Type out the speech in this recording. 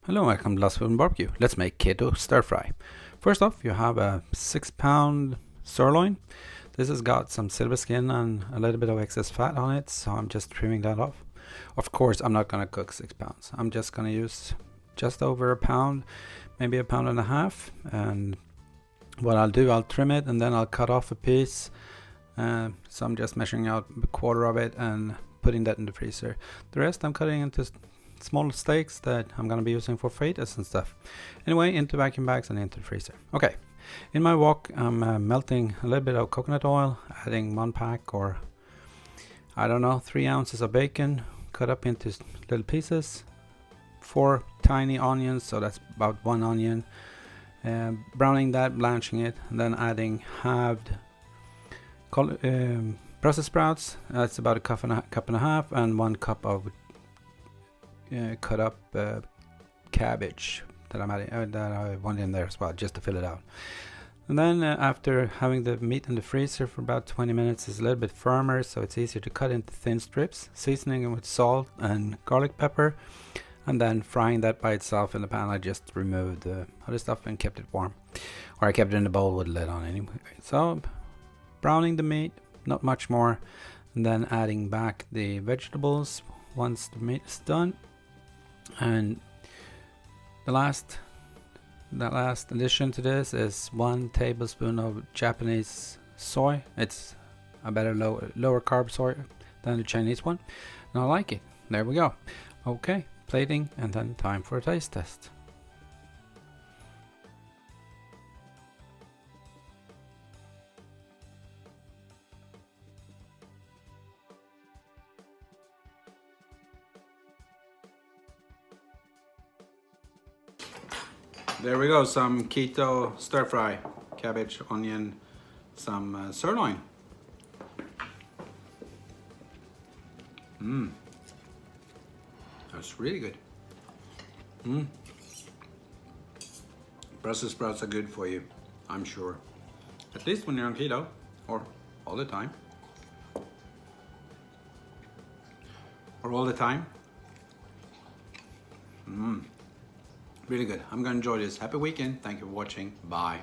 Hello, welcome to Last Food and Barbecue. Let's make keto stir fry. First off, you have a 6-pound sirloin. This has got some silver skin and a little bit of excess fat on it, so I'm just trimming that off. Of course, I'm not going to cook 6 pounds. I'm just going to use just over a pound, maybe a pound and a half. And what I'll do, I'll trim it and then I'll cut off a piece. So I'm just measuring out a quarter of it and putting that in the freezer. The rest I'm cutting into small steaks that I'm going to be using for fajitas and stuff. Anyway, into vacuum bags and into the freezer. Okay, in my wok I'm melting a little bit of coconut oil, adding 1 pack or I don't know 3 ounces of bacon cut up into little pieces, 4 tiny onions, so that's about 1 onion, browning that, blanching it, and then adding halved Brussels sprouts. That's about a cup and a half, and 1 cup of cut up cabbage that I'm adding, that I want in there as well, just to fill it out. And then after having the meat in the freezer for about 20 minutes, it's a little bit firmer, so it's easier to cut into thin strips, seasoning it with salt and garlic pepper, and then frying that by itself in the pan. I just removed the other stuff and kept it warm, or I kept it in the bowl with a lid on anyway. So browning the meat, not much more, and then adding back the vegetables once the meat is done. And the last addition to this is 1 tablespoon of Japanese soy. It's a better lower carb soy than the Chinese one, and I like it. There we go. Okay, plating, and then time for a taste test. There we go, some keto stir fry, cabbage, onion, some sirloin. That's really good. Brussels sprouts are good for you, I'm sure. At least when you're on keto, or all the time. Really good. I'm gonna enjoy this. Happy weekend. Thank you for watching. Bye.